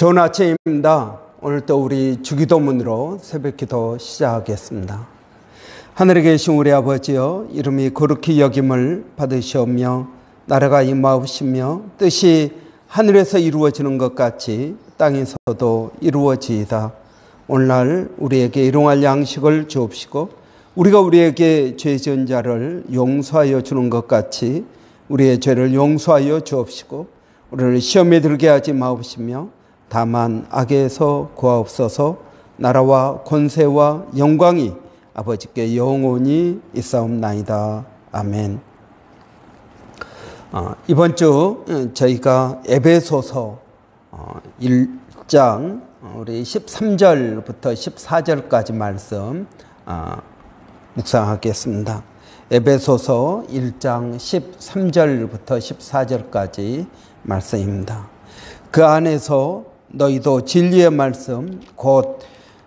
좋은 아침입니다. 오늘 또 우리 주기도문으로 새벽기도 시작하겠습니다. 하늘에 계신 우리 아버지여, 이름이 거룩히 여김을 받으시오며 나라가 임하옵시며 뜻이 하늘에서 이루어지는 것 같이 땅에서도 이루어지이다. 오늘날 우리에게 일용할 양식을 주옵시고 우리가 우리에게 죄 지은 자를 용서하여 주는 것 같이 우리의 죄를 용서하여 주옵시고 우리를 시험에 들게 하지 마옵시며 다만 악에서 구하옵소서. 나라와 권세와 영광이 아버지께 영원히 있사옵나이다. 아멘. 이번 주 저희가 에베소서 1장 우리 13절부터 14절까지 말씀 묵상하겠습니다. 에베소서 1장 13절부터 14절까지 말씀입니다. 그 안에서 너희도 진리의 말씀 곧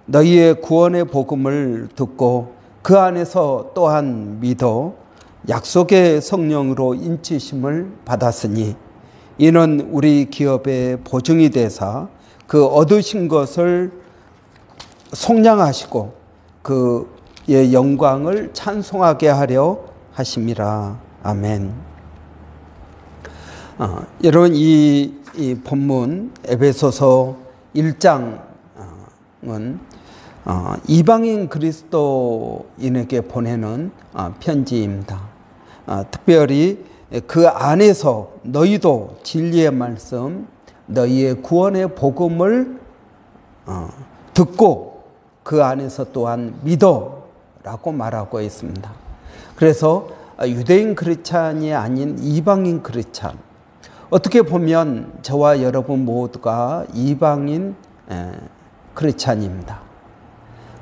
너희의 구원의 복음을 듣고 그 안에서 또한 믿어 약속의 성령으로 인치심을 받았으니 이는 우리 기업의 보증이 되사 그 얻으신 것을 속량하시고 그의 영광을 찬송하게 하려 하심이라. 아멘. 여러분 이 본문 에베소서 1장은 이방인 그리스도인에게 보내는 편지입니다. 특별히 그 안에서 너희도 진리의 말씀, 너희의 구원의 복음을 듣고 그 안에서 또한 믿어라고 말하고 있습니다. 그래서 유대인 크리스찬이 아닌 이방인 크리스찬, 어떻게 보면 저와 여러분 모두가 이방인 크리스찬입니다.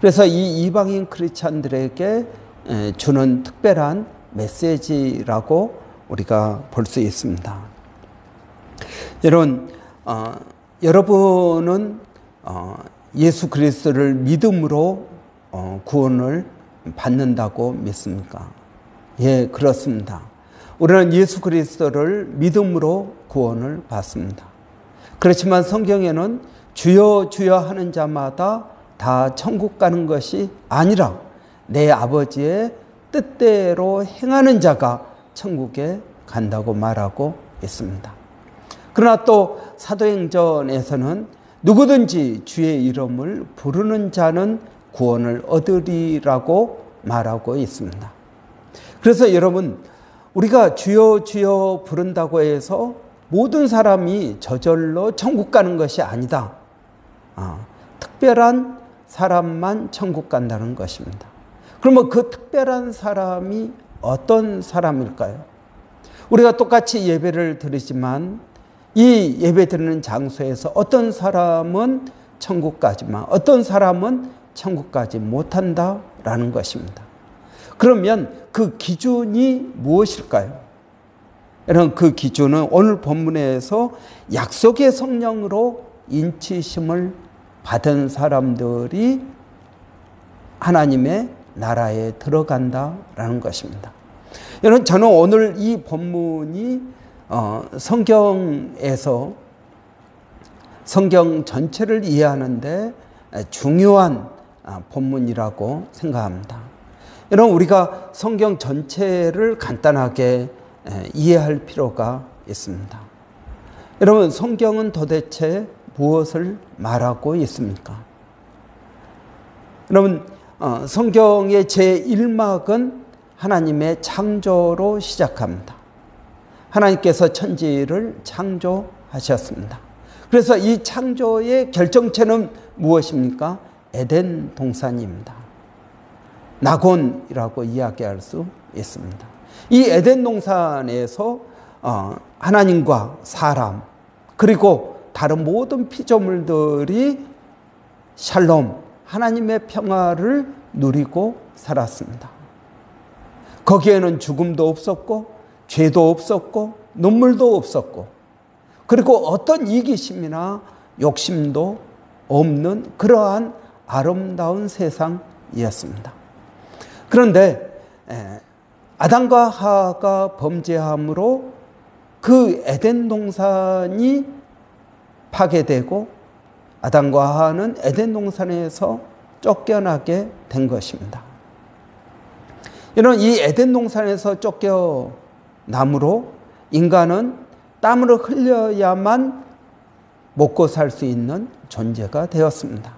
그래서 이 이방인 크리스찬들에게 주는 특별한 메시지라고 우리가 볼 수 있습니다. 여러분은 예수 그리스도를 믿음으로 구원을 받는다고 믿습니까? 예, 그렇습니다. 우리는 예수 그리스도를 믿음으로 구원을 받습니다. 그렇지만 성경에는 주여 주여 하는 자마다 다 천국 가는 것이 아니라 내 아버지의 뜻대로 행하는 자가 천국에 간다고 말하고 있습니다. 그러나 또 사도행전에서는 누구든지 주의 이름을 부르는 자는 구원을 얻으리라고 말하고 있습니다. 그래서 여러분, 우리가 주여 주여 부른다고 해서 모든 사람이 저절로 천국 가는 것이 아니다. 특별한 사람만 천국 간다는 것입니다. 그러면 그 특별한 사람이 어떤 사람일까요? 우리가 똑같이 예배를 드리지만 이 예배 드리는 장소에서 어떤 사람은 천국 가지만 어떤 사람은 천국 가지 못한다라는 것입니다. 그러면 그 기준이 무엇일까요? 여러분, 그 기준은 오늘 본문에서 약속의 성령으로 인치심을 받은 사람들이 하나님의 나라에 들어간다라는 것입니다. 여러분, 저는 오늘 이 본문이 성경에서 성경 전체를 이해하는데 중요한 본문이라고 생각합니다. 여러분, 우리가 성경 전체를 간단하게 이해할 필요가 있습니다. 여러분, 성경은 도대체 무엇을 말하고 있습니까? 여러분, 성경의 제1막은 하나님의 창조로 시작합니다. 하나님께서 천지를 창조하셨습니다. 그래서 이 창조의 결정체는 무엇입니까? 에덴 동산입니다. 낙원이라고 이야기할 수 있습니다. 이 에덴 동산에서 하나님과 사람 그리고 다른 모든 피조물들이 샬롬, 하나님의 평화를 누리고 살았습니다. 거기에는 죽음도 없었고 죄도 없었고 눈물도 없었고 그리고 어떤 이기심이나 욕심도 없는 그러한 아름다운 세상이었습니다. 그런데 아담과 하와가 범죄함으로 그 에덴 동산이 파괴되고 아담과 하와는 에덴 동산에서 쫓겨나게 된 것입니다. 이런 이 에덴 동산에서 쫓겨남으로 인간은 땀을 흘려야만 먹고 살 수 있는 존재가 되었습니다.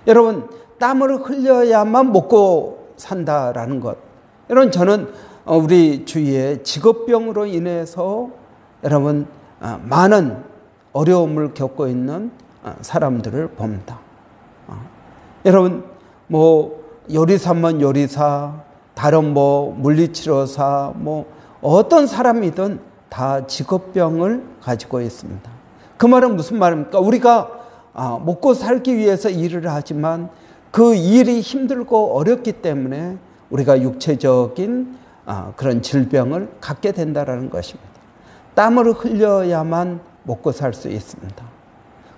여러분, 땀을 흘려야만 먹고 산다라는 것. 여러분, 저는 우리 주위에 직업병으로 인해서 여러분 많은 어려움을 겪고 있는 사람들을 봅니다. 여러분, 뭐 요리사면 요리사, 다른 뭐 물리치료사, 뭐 어떤 사람이든 다 직업병을 가지고 있습니다. 그 말은 무슨 말입니까? 우리가 먹고 살기 위해서 일을 하지만 그 일이 힘들고 어렵기 때문에 우리가 육체적인 그런 질병을 갖게 된다는 것입니다. 땀을 흘려야만 먹고 살 수 있습니다.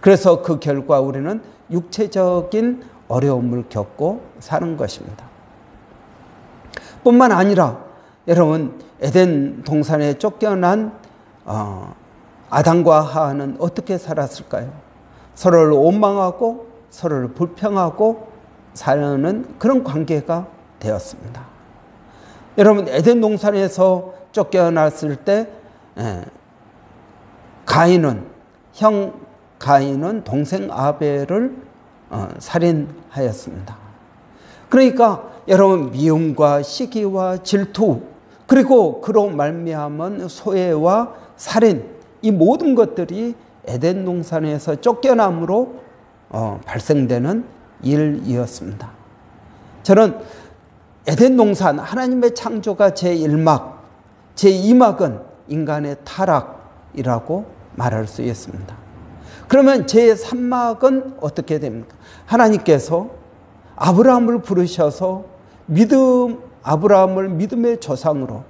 그래서 그 결과 우리는 육체적인 어려움을 겪고 사는 것입니다. 뿐만 아니라 여러분, 에덴 동산에 쫓겨난 아담과 하와는 어떻게 살았을까요? 서로를 원망하고 서로를 불평하고 사는 그런 관계가 되었습니다. 여러분, 에덴 동산에서 쫓겨났을 때 형 가인은 동생 아벨을 살인하였습니다. 그러니까 여러분, 미움과 시기와 질투, 그리고 그로 말미암은 소외와 살인, 이 모든 것들이 에덴 동산에서 쫓겨남으로 발생되는 일이었습니다. 저는 에덴 동산, 하나님의 창조가 제1막, 제2막은 인간의 타락이라고 말할 수 있습니다. 그러면 제3막은 어떻게 됩니까? 하나님께서 아브라함을 부르셔서 아브라함을 믿음의 조상으로,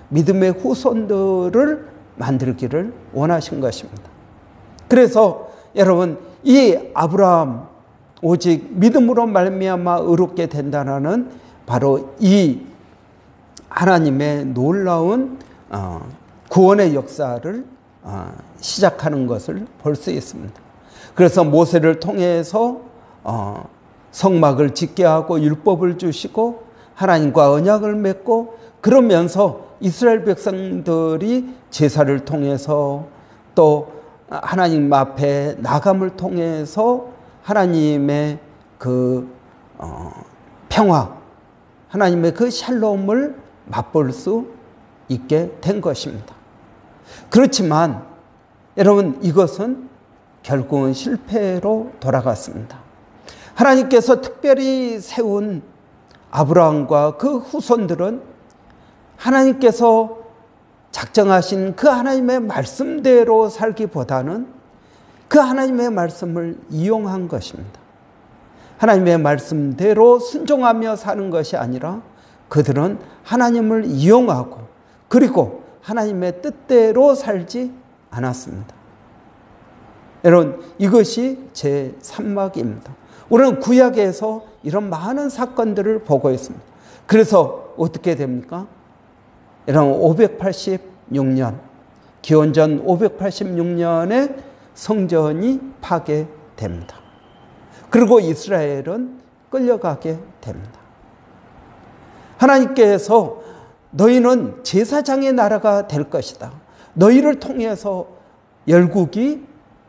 믿음의 후손들을 만들기를 원하신 것입니다. 그래서 여러분, 이 아브라함 오직 믿음으로 말미암아 의롭게 된다는 바로 이 하나님의 놀라운 구원의 역사를 시작하는 것을 볼 수 있습니다. 그래서 모세를 통해서 성막을 짓게 하고 율법을 주시고 하나님과 언약을 맺고, 그러면서 이스라엘 백성들이 제사를 통해서 또 하나님 앞에 나감을 통해서 하나님의 그 평화, 하나님의 그 샬롬을 맛볼 수 있게 된 것입니다. 그렇지만 여러분, 이것은 결국은 실패로 돌아갔습니다. 하나님께서 특별히 세운 아브라함과 그 후손들은 하나님께서 작정하신 그 하나님의 말씀대로 살기보다는 그 하나님의 말씀을 이용한 것입니다. 하나님의 말씀대로 순종하며 사는 것이 아니라 그들은 하나님을 이용하고 그리고 하나님의 뜻대로 살지 않았습니다. 여러분, 이것이 제3막입니다. 우리는 구약에서 이런 많은 사건들을 보고 있습니다. 그래서 어떻게 됩니까? 여러분, 586년, 기원전 586년에 성전이 파괴됩니다. 그리고 이스라엘은 끌려가게 됩니다. 하나님께서 너희는 제사장의 나라가 될 것이다. 너희를 통해서 열국이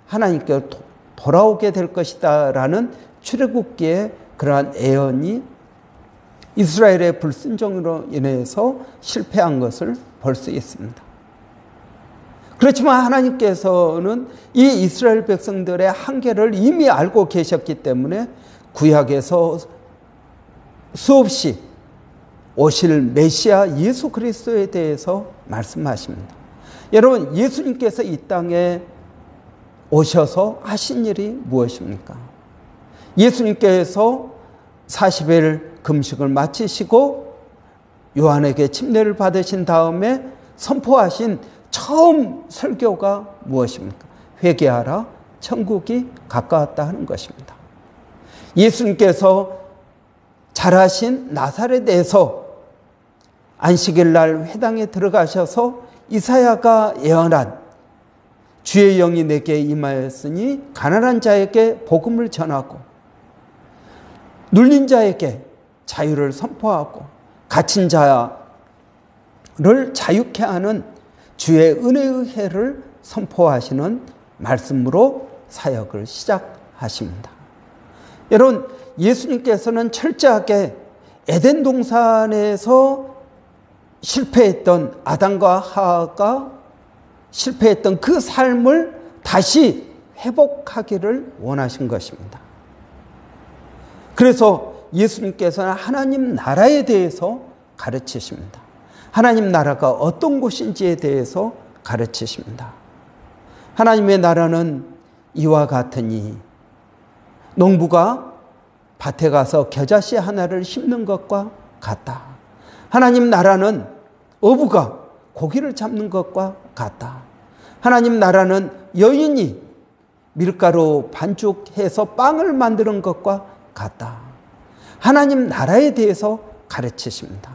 하나님께 돌아오게 될 것이다 라는 출애굽기의 그러한 예언이 이스라엘의 불순종으로 인해서 실패한 것을 볼 수 있습니다. 그렇지만 하나님께서는 이 이스라엘 백성들의 한계를 이미 알고 계셨기 때문에 구약에서 수없이 오실 메시아 예수 그리스도에 대해서 말씀하십니다. 여러분, 예수님께서 이 땅에 오셔서 하신 일이 무엇입니까? 예수님께서 40일 금식을 마치시고 요한에게 침례를 받으신 다음에 선포하신 처음 설교가 무엇입니까? 회개하라, 천국이 가까웠다 하는 것입니다. 예수님께서 자라신 나사렛에서 안식일 날 회당에 들어가셔서 이사야가 예언한 주의 영이 내게 임하였으니 가난한 자에게 복음을 전하고 눌린 자에게 자유를 선포하고 갇힌 자를 자유케 하는 주의 은혜의 해를 선포하시는 말씀으로 사역을 시작하십니다. 여러분, 예수님께서는 철저하게 에덴 동산에서 실패했던 아담과 하와가 실패했던 그 삶을 다시 회복하기를 원하신 것입니다. 그래서 예수님께서는 하나님 나라에 대해서 가르치십니다. 하나님 나라가 어떤 곳인지에 대해서 가르치십니다. 하나님의 나라는 이와 같으니 농부가 밭에 가서 겨자씨 하나를 심는 것과 같다. 하나님 나라는 어부가 고기를 잡는 것과 같다. 하나님 나라는 여인이 밀가루 반죽해서 빵을 만드는 것과 같다. 하나님 나라에 대해서 가르치십니다.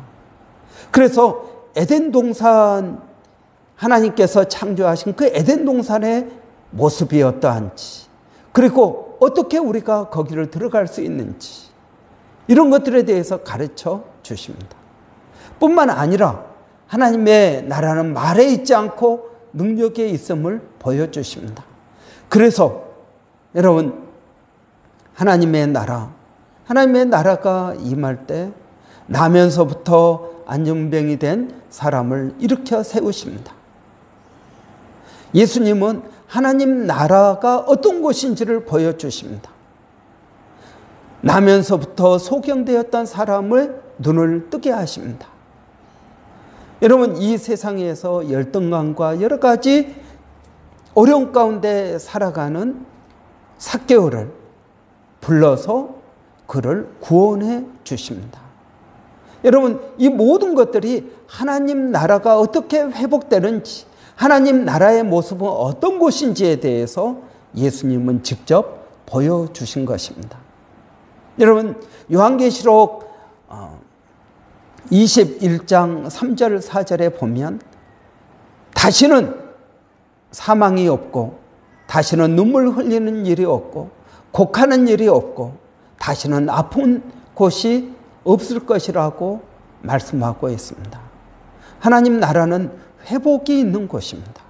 그래서 에덴 동산, 하나님께서 창조하신 그 에덴 동산의 모습이 어떠한지, 그리고 어떻게 우리가 거기를 들어갈 수 있는지, 이런 것들에 대해서 가르쳐 주십니다. 뿐만 아니라 하나님의 나라는 말에 있지 않고 능력에 있음을 보여주십니다. 그래서 여러분, 하나님의 나라가 임할 때 나면서부터 안전병이 된 사람을 일으켜 세우십니다. 예수님은 하나님 나라가 어떤 곳인지를 보여주십니다. 나면서부터 소경되었던 사람을 눈을 뜨게 하십니다. 여러분, 이 세상에서 열등감과 여러 가지 어려움 가운데 살아가는 삭개오를 불러서 그를 구원해 주십니다. 여러분, 이 모든 것들이 하나님 나라가 어떻게 회복되는지, 하나님 나라의 모습은 어떤 곳인지에 대해서 예수님은 직접 보여주신 것입니다. 여러분, 요한계시록 21장 3절 4절에 보면 다시는 사망이 없고, 다시는 눈물 흘리는 일이 없고, 곡하는 일이 없고, 다시는 아픈 곳이 없을 것이라고 말씀하고 있습니다. 하나님 나라는 회복이 있는 곳입니다.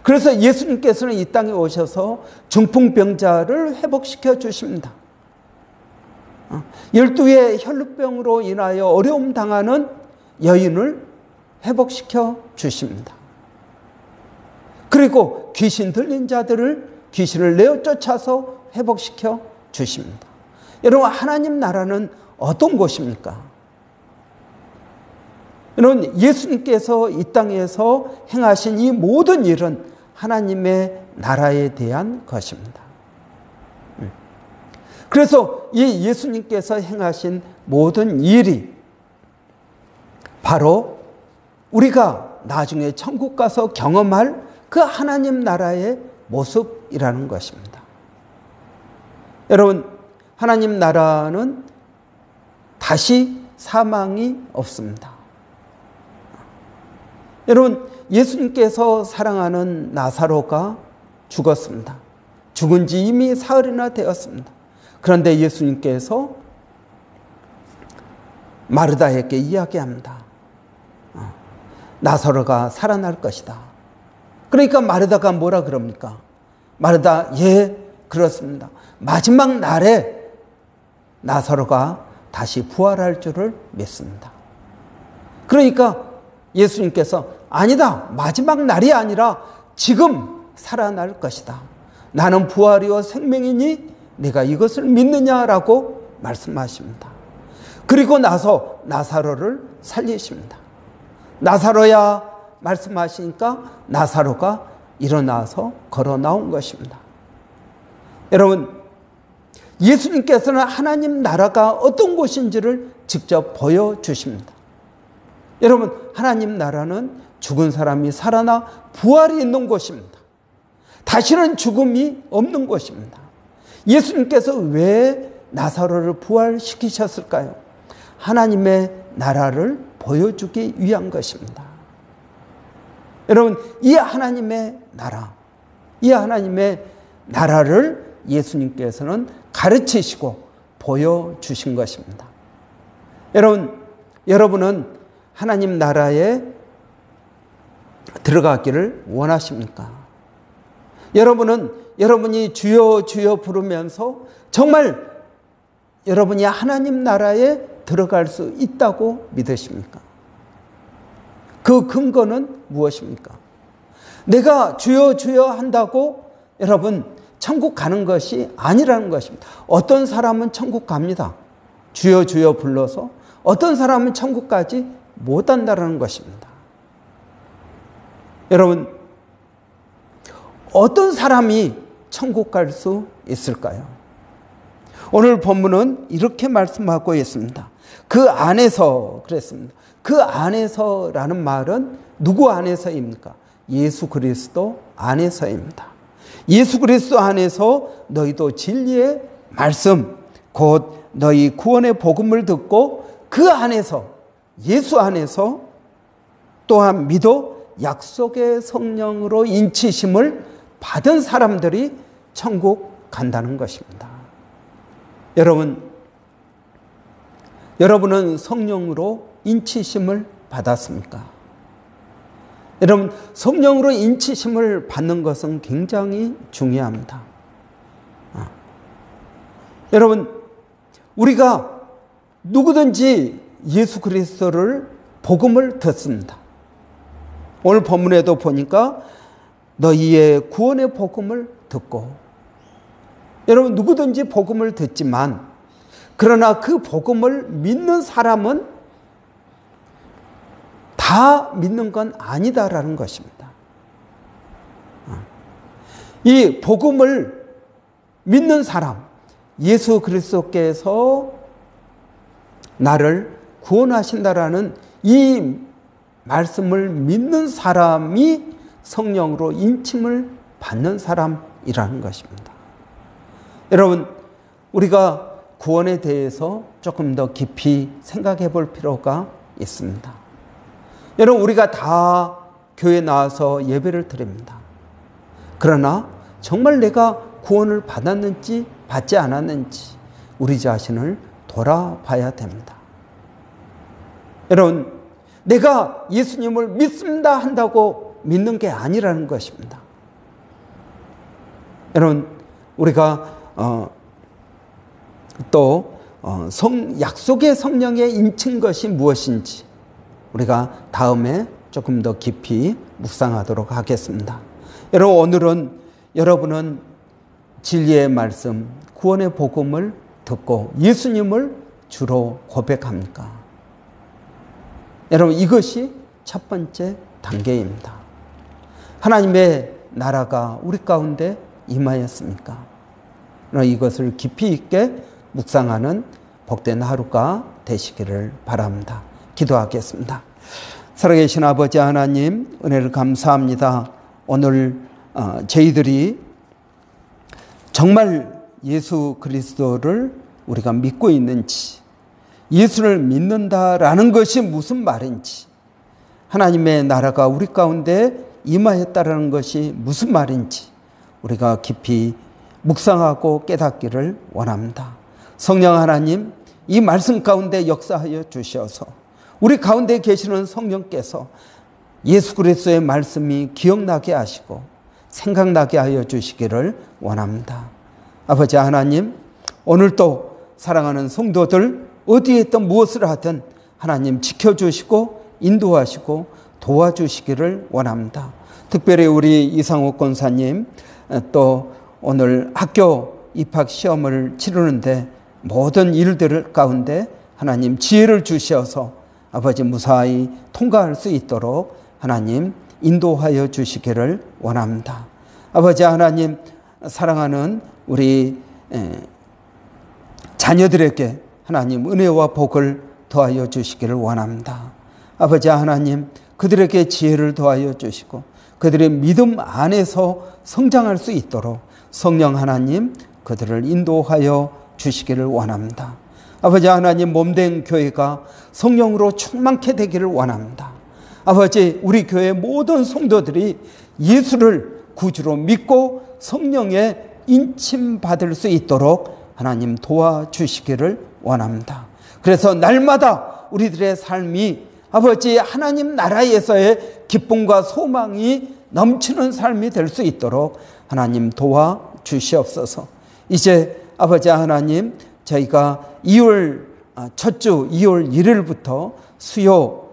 그래서 예수님께서는 이 땅에 오셔서 중풍병자를 회복시켜 주십니다. 12의 혈루병으로 인하여 어려움 당하는 여인을 회복시켜 주십니다. 그리고 귀신 들린 자들을 귀신을 내어 쫓아서 회복시켜 주십니다. 여러분, 하나님 나라는 어떤 곳입니까? 여러분, 예수님께서 이 땅에서 행하신 이 모든 일은 하나님의 나라에 대한 것입니다. 그래서 이 예수님께서 행하신 모든 일이 바로 우리가 나중에 천국 가서 경험할 그 하나님 나라의 모습이라는 것입니다. 여러분, 하나님 나라는 다시 사망이 없습니다. 여러분, 예수님께서 사랑하는 나사로가 죽었습니다. 죽은 지 이미 사흘이나 되었습니다. 그런데 예수님께서 마르다에게 이야기합니다. 나사로가 살아날 것이다. 그러니까 마르다가 뭐라 그럽니까? 마르다, 예, 그렇습니다. 마지막 날에 나사로가 다시 부활할 줄을 믿습니다. 그러니까 예수님께서 아니다, 마지막 날이 아니라 지금 살아날 것이다. 나는 부활이요 생명이니 네가 이것을 믿느냐라고 말씀하십니다. 그리고 나서 나사로를 살리십니다. 나사로야 말씀하시니까 나사로가 일어나서 걸어 나온 것입니다. 여러분, 예수님께서는 하나님 나라가 어떤 곳인지를 직접 보여주십니다. 여러분, 하나님 나라는 죽은 사람이 살아나 부활이 있는 곳입니다. 다시는 죽음이 없는 곳입니다. 예수님께서 왜 나사로를 부활시키셨을까요? 하나님의 나라를 보여주기 위한 것입니다. 여러분, 이 하나님의 나라, 이 하나님의 나라를 예수님께서는 가르치시고 보여주신 것입니다. 여러분은 하나님 나라에 들어가기를 원하십니까? 여러분이 주여 주여 부르면서 정말 여러분이 하나님 나라에 들어갈 수 있다고 믿으십니까? 그 근거는 무엇입니까? 내가 주여 주여 한다고 여러분 천국 가는 것이 아니라는 것입니다. 어떤 사람은 천국 갑니다. 주여 주여 불러서. 어떤 사람은 천국 가지 못한다는 것입니다. 여러분, 어떤 사람이 천국 갈 수 있을까요? 오늘 본문은 이렇게 말씀하고 있습니다. 그 안에서 그랬습니다. 그 안에서라는 말은 누구 안에서입니까? 예수 그리스도 안에서입니다. 예수 그리스도 안에서 너희도 진리의 말씀, 곧 너희 구원의 복음을 듣고 그 안에서, 예수 안에서 또한 믿어 약속의 성령으로 인치심을 받은 사람들이 천국 간다는 것입니다. 여러분은 성령으로 인치심을 받았습니까? 여러분, 성령으로 인치심을 받는 것은 굉장히 중요합니다. 여러분, 우리가 누구든지 예수 그리스도를 복음을 듣습니다. 오늘 본문에도 보니까 너희의 구원의 복음을 듣고, 여러분 누구든지 복음을 듣지만 그러나 그 복음을 믿는 사람은 다 믿는 건 아니다라는 것입니다. 이 복음을 믿는 사람, 예수 그리스도께서 나를 구원하신다라는 이 말씀을 믿는 사람이 성령으로 인침을 받는 사람이라는 것입니다. 여러분, 우리가 구원에 대해서 조금 더 깊이 생각해 볼 필요가 있습니다. 여러분, 우리가 다 교회에 나와서 예배를 드립니다. 그러나 정말 내가 구원을 받았는지 받지 않았는지 우리 자신을 돌아봐야 됩니다. 여러분, 내가 예수님을 믿습니다 한다고 믿는 게 아니라는 것입니다. 여러분, 우리가 약속의 성령에 인친 것이 무엇인지 우리가 다음에 조금 더 깊이 묵상하도록 하겠습니다. 여러분, 오늘은 여러분은 진리의 말씀, 구원의 복음을 듣고 예수님을 주로 고백합니까? 여러분, 이것이 첫 번째 단계입니다. 하나님의 나라가 우리 가운데 임하였습니까? 이것을 깊이 있게 묵상하는 복된 하루가 되시기를 바랍니다. 기도하겠습니다. 살아계신 아버지 하나님, 은혜를 감사합니다. 오늘 저희들이 정말 예수 그리스도를 우리가 믿고 있는지, 예수를 믿는다라는 것이 무슨 말인지, 하나님의 나라가 우리 가운데 임하였다라는 것이 무슨 말인지 우리가 깊이 묵상하고 깨닫기를 원합니다. 성령 하나님, 이 말씀 가운데 역사하여 주셔서 우리 가운데 계시는 성령께서 예수 그리스도의 말씀이 기억나게 하시고 생각나게 하여 주시기를 원합니다. 아버지 하나님, 오늘도 사랑하는 성도들 어디에 있든 무엇을 하든 하나님 지켜주시고 인도하시고 도와주시기를 원합니다. 특별히 우리 이상욱 권사님, 또 오늘 학교 입학 시험을 치르는데 모든 일들 가운데 하나님 지혜를 주셔서 아버지 무사히 통과할 수 있도록 하나님 인도하여 주시기를 원합니다. 아버지 하나님, 사랑하는 우리 자녀들에게 하나님 은혜와 복을 더하여 주시기를 원합니다. 아버지 하나님, 그들에게 지혜를 더하여 주시고 그들의 믿음 안에서 성장할 수 있도록 성령 하나님 그들을 인도하여 주시기를 원합니다. 아버지 하나님, 몸된 교회가 성령으로 충만케 되기를 원합니다. 아버지, 우리 교회 모든 성도들이 예수를 구주로 믿고 성령의 인침받을 수 있도록 하나님 도와주시기를 원합니다. 그래서 날마다 우리들의 삶이 아버지 하나님 나라에서의 기쁨과 소망이 넘치는 삶이 될 수 있도록 하나님 도와주시옵소서. 이제 아버지 하나님, 저희가 첫 주 2월 1일부터 수요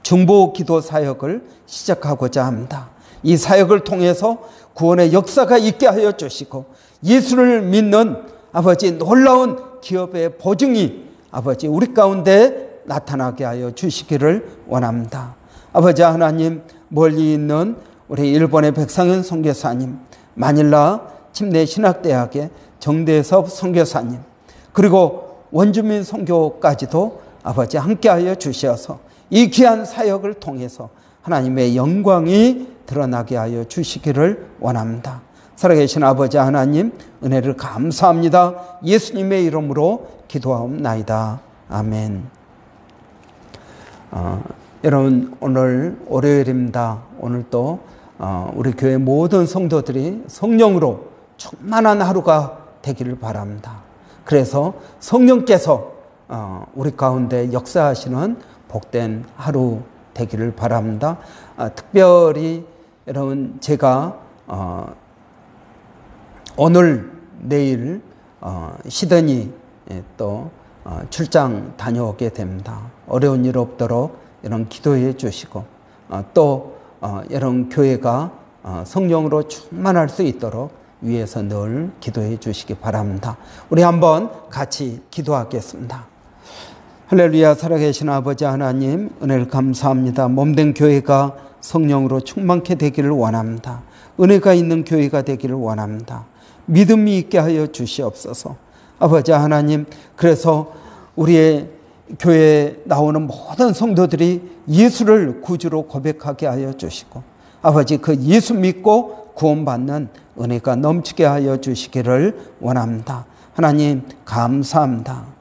중보 기도 사역을 시작하고자 합니다. 이 사역을 통해서 구원의 역사가 있게 하여 주시고 예수를 믿는 아버지 놀라운 기업의 보증이 아버지 우리 가운데 나타나게 하여 주시기를 원합니다. 아버지 하나님, 멀리 있는 우리 일본의 백상현 선교사님, 마닐라 침례신학대학의 정대섭 선교사님, 그리고 원주민 선교까지도 아버지 함께하여 주셔서 이 귀한 사역을 통해서 하나님의 영광이 드러나게 하여 주시기를 원합니다. 살아계신 아버지 하나님, 은혜를 감사합니다. 예수님의 이름으로 기도하옵나이다. 아멘. 여러분, 오늘 월요일입니다. 오늘 또 우리 교회 모든 성도들이 성령으로 충만한 하루가 되기를 바랍니다. 그래서 성령께서 우리 가운데 역사하시는 복된 하루 되기를 바랍니다. 특별히 여러분, 제가 오늘 내일 시드니 또 출장 다녀오게 됩니다. 어려운 일 없도록 여러분 기도해 주시고 또 여러분 교회가 성령으로 충만할 수 있도록 위에서 늘 기도해 주시기 바랍니다. 우리 한번 같이 기도하겠습니다. 할렐루야. 살아계신 아버지 하나님, 은혜를 감사합니다. 몸된 교회가 성령으로 충만케 되기를 원합니다. 은혜가 있는 교회가 되기를 원합니다. 믿음이 있게 하여 주시옵소서. 아버지 하나님, 그래서 우리의 교회에 나오는 모든 성도들이 예수를 구주로 고백하게 하여 주시고 아버지 그 예수 믿고 구원받는 은혜가 넘치게 하여 주시기를 원합니다. 하나님 감사합니다.